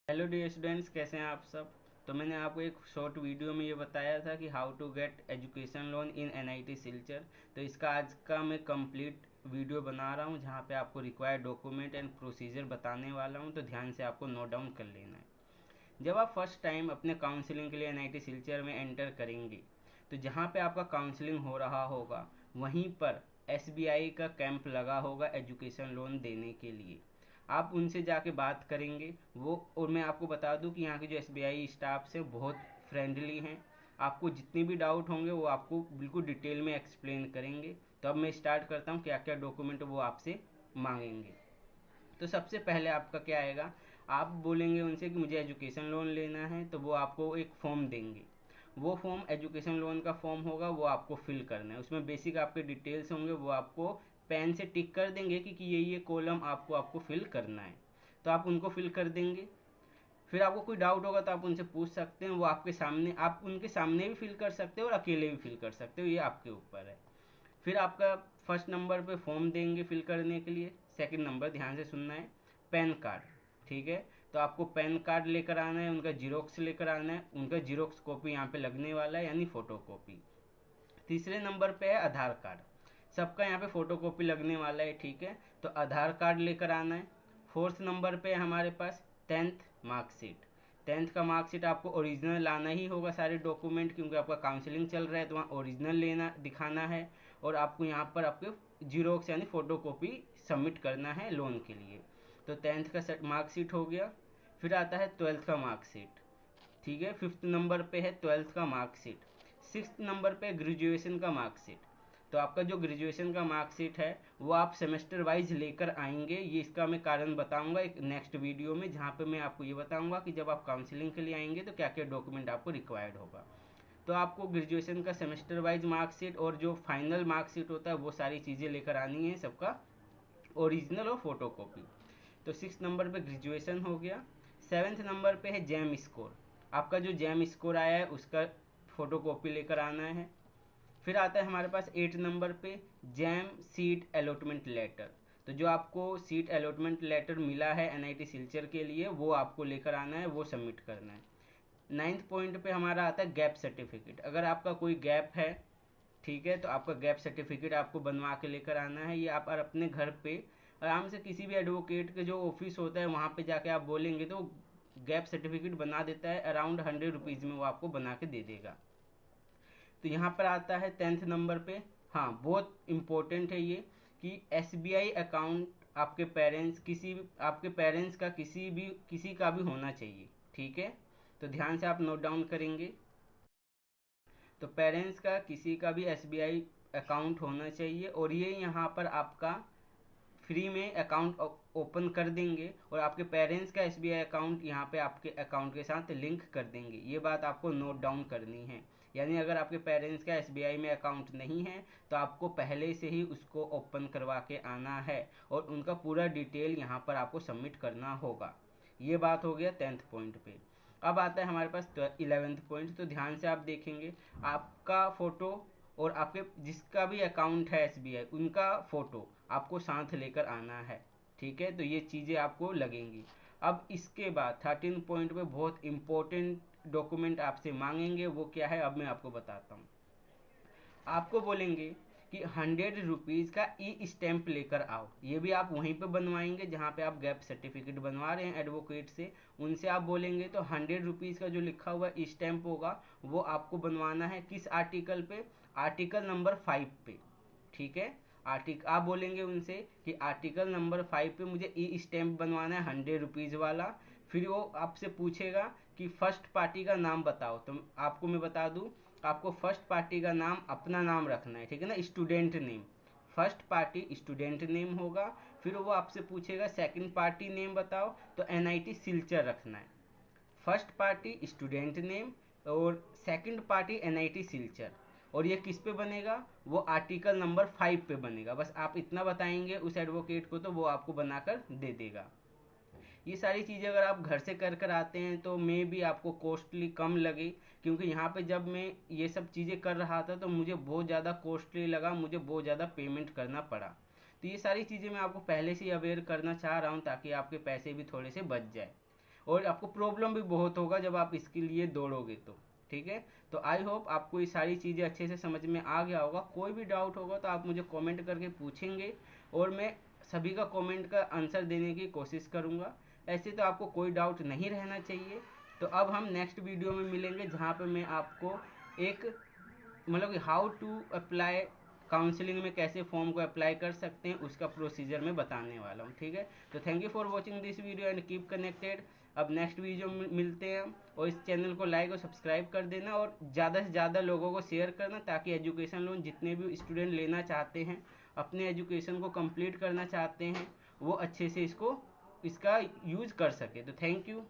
Hello dear students, कैसे हैं आप सब। तो मैंने आपको एक शॉर्ट वीडियो में ये बताया था कि how to get education loan in NIT Silchar. तो इसका आज का मैं कंप्लीट वीडियो बना रहा हूँ जहाँ पे आपको रिक्वायर्ड डॉक्यूमेंट एंड प्रोसीजर बताने वाला हूँ। तो ध्यान से आपको नोट डाउन कर लेना है। जब आप फर्स्ट टाइम अपने काउंसलिंग के लिए एनआईटी सिलचर में एंटर करेंगे तो जहाँ पे आपका काउंसलिंग हो रहा होगा वहीं पर एसबीआई का कैंप लगा होगा एजुकेशन लोन देने के लिए। आप उनसे जाके बात करेंगे वो, और मैं आपको बता दूं कि यहाँ के जो एसबीआई स्टाफ से बहुत फ्रेंडली हैं। आपको जितने भी डाउट होंगे वो आपको बिल्कुल डिटेल में एक्सप्लेन करेंगे। तो अब मैं स्टार्ट करता हूँ क्या क्या डॉक्यूमेंट वो आपसे मांगेंगे। तो सबसे पहले आपका क्या आएगा, आप बोलेंगे उनसे कि मुझे एजुकेशन लोन लेना है, तो वो आपको एक फॉर्म देंगे। वो फॉर्म एजुकेशन लोन का फॉर्म होगा, वो आपको फिल करना है। उसमें बेसिक आपके डिटेल्स होंगे, वो आपको पेन से टिक कर देंगे कि ये कॉलम आपको आपको फिल करना है। तो आप उनको फिल कर देंगे। फिर आपको कोई डाउट होगा तो आप उनसे पूछ सकते हैं, वो आपके सामने, आप उनके सामने भी फिल कर सकते हो और अकेले भी फिल कर सकते हो, ये आपके ऊपर है। फिर आपका फर्स्ट नंबर पे फॉर्म देंगे फिल करने के लिए। सेकंड नंबर ध्यान से सुनना है, पैन कार्ड। ठीक है, तो आपको पैन कार्ड लेकर आना है, उनका जीरोक्स लेकर आना है। उनका जीरोक्स कॉपी यहाँ पे लगने वाला है, यानी फोटो कॉपी। तीसरे नंबर पे है आधार कार्ड। सबका यहाँ पे फोटो कॉपी लगने वाला है, ठीक है, तो आधार कार्ड लेकर आना है। फोर्थ नंबर पे है हमारे पास टेंथ मार्कशीट। टेंथ का मार्कशीट आपको ओरिजिनल लाना ही होगा, सारे डॉक्यूमेंट, क्योंकि आपका काउंसलिंग चल रहा है तो वहाँ ओरिजिनल लेना दिखाना है। और आपको यहाँ पर आपके जीरोक्स यानी फोटो कॉपी सबमिट करना है लोन के लिए। तो टेंथ का मार्कशीट हो गया। फिर आता है ट्वेल्थ का मार्कशीट। ठीक है, फिफ्थ नंबर पे है ट्वेल्थ का मार्कशीट। सिक्स नंबर पे ग्रेजुएशन का मार्कशीट। तो आपका जो ग्रेजुएशन का मार्कशीट है वो आप सेमेस्टर वाइज लेकर आएंगे। ये इसका मैं कारण बताऊंगा एक नेक्स्ट वीडियो में, जहाँ पे मैं आपको ये बताऊंगा कि जब आप काउंसलिंग के लिए आएंगे तो क्या क्या डॉक्यूमेंट आपको रिक्वायर्ड होगा। तो आपको ग्रेजुएशन का सेमेस्टर वाइज मार्कशीट और जो फाइनल मार्कशीट होता है वो सारी चीज़ें लेकर आनी है, सबका ओरिजिनल और फोटो कॉपी। तो सिक्स नंबर पे ग्रेजुएशन हो गया। सेवेंथ नंबर पे है जैम स्कोर। आपका जो जैम स्कोर आया है उसका फोटो कॉपी लेकर आना है। फिर आता है हमारे पास एट नंबर पे जैम सीट अलॉटमेंट लेटर। तो जो आपको सीट अलॉटमेंट लेटर मिला है एनआईटी सिलचर के लिए वो आपको लेकर आना है, वो सबमिट करना है। नाइन्थ पॉइंट पे हमारा आता है गैप सर्टिफिकेट। अगर आपका कोई गैप है, ठीक है, तो आपका गैप सर्टिफिकेट आपको बनवा के लेकर आना है। ये आप अपने घर पे आराम से किसी भी एडवोकेट के जो ऑफिस होता है वहाँ पे जाके आप बोलेंगे तो गैप सर्टिफिकेट बना देता है, अराउंड 100 रुपीज़ में वो आपको बना के दे देगा। तो यहाँ पर आता है टेंथ नंबर पे, हाँ बहुत इम्पोर्टेंट है ये, कि एसबीआई अकाउंट आपके पेरेंट्स, किसी भी आपके पेरेंट्स का किसी का भी होना चाहिए। ठीक है, तो ध्यान से आप नोट डाउन करेंगे। तो पेरेंट्स का किसी का भी एसबीआई अकाउंट होना चाहिए, और ये यहाँ पर आपका फ्री में अकाउंट ओपन कर देंगे और आपके पेरेंट्स का एसबीआई अकाउंट यहाँ पे आपके अकाउंट के साथ लिंक कर देंगे। ये बात आपको नोट डाउन करनी है। यानी अगर आपके पेरेंट्स का एसबीआई में अकाउंट नहीं है तो आपको पहले से ही उसको ओपन करवा के आना है और उनका पूरा डिटेल यहाँ पर आपको सबमिट करना होगा। ये बात हो गया टेंथ पॉइंट पे। अब आता है हमारे पास 11th पॉइंट। तो ध्यान से आप देखेंगे, आपका फोटो और आपके जिसका भी अकाउंट है एसबीआई उनका फोटो आपको साथ लेकर आना है। ठीक है, तो ये चीज़ें आपको लगेंगी। अब इसके बाद 13 पॉइंट पे बहुत इंपॉर्टेंट डॉक्यूमेंट आपसे मांगेंगे, वो क्या है अब मैं आपको बताता हूँ। आपको बोलेंगे कि 100 रुपीज़ का ई स्टैंप लेकर आओ। ये भी आप वहीं पे बनवाएंगे जहाँ पे आप गैप सर्टिफिकेट बनवा रहे हैं एडवोकेट से। उनसे आप बोलेंगे तो 100 रुपीज़ का जो लिखा हुआ ई स्टैंप होगा वो आपको बनवाना है। किस आर्टिकल पे? आर्टिकल नंबर 5 पे। ठीक है, आर्टिकल आप बोलेंगे उनसे कि आर्टिकल नंबर 5 पे मुझे ई स्टैंप बनवाना है 100 रुपीज़ वाला। फिर वो आपसे पूछेगा कि फर्स्ट पार्टी का नाम बताओ। तो आपको मैं बता दूं, आपको फर्स्ट पार्टी का नाम अपना नाम रखना है, ठीक है ना, student name. First party student name होगा। फिर वो आपसे पूछेगा सेकंड पार्टी नेम बताओ, तो एनआईटी सिलचर रखना है। फर्स्ट पार्टी स्टूडेंट नेम और सेकंड पार्टी एनआईटी सिलचर। और ये किस पे बनेगा? वो आर्टिकल नंबर 5 पे बनेगा। बस आप इतना बताएंगे उस एडवोकेट को तो वो आपको बनाकर दे देगा। ये सारी चीज़ें अगर आप घर से कर कर आते हैं तो मे भी आपको कॉस्टली कम लगे, क्योंकि यहाँ पे जब मैं ये सब चीज़ें कर रहा था तो मुझे बहुत ज़्यादा कॉस्टली लगा, मुझे बहुत ज़्यादा पेमेंट करना पड़ा। तो ये सारी चीज़ें मैं आपको पहले से ही अवेयर करना चाह रहा हूँ ताकि आपके पैसे भी थोड़े से बच जाए। और आपको प्रॉब्लम भी बहुत होगा जब आप इसके लिए दौड़ोगे तो। ठीक है, तो आई होप आपको ये सारी चीज़ें अच्छे से समझ में आ गया होगा। कोई भी डाउट होगा तो आप मुझे कमेंट करके पूछेंगे और मैं सभी का कमेंट का आंसर देने की कोशिश करूँगा। ऐसे तो आपको कोई डाउट नहीं रहना चाहिए। तो अब हम नेक्स्ट वीडियो में मिलेंगे, जहाँ पे मैं आपको एक मतलब हाउ टू अप्लाई काउंसलिंग में कैसे फॉर्म को अप्लाई कर सकते हैं उसका प्रोसीजर मैं बताने वाला हूँ। ठीक है, तो thank you for watching this video and keep connected. अब नेक्स्ट वीडियो में मिलते हैं, और इस चैनल को लाइक और सब्सक्राइब कर देना और ज़्यादा से ज़्यादा लोगों को शेयर करना, ताकि एजुकेशन लोन जितने भी स्टूडेंट लेना चाहते हैं, अपने एजुकेशन को कंप्लीट करना चाहते हैं, वो अच्छे से इसका यूज़ कर सके। तो थैंक यू।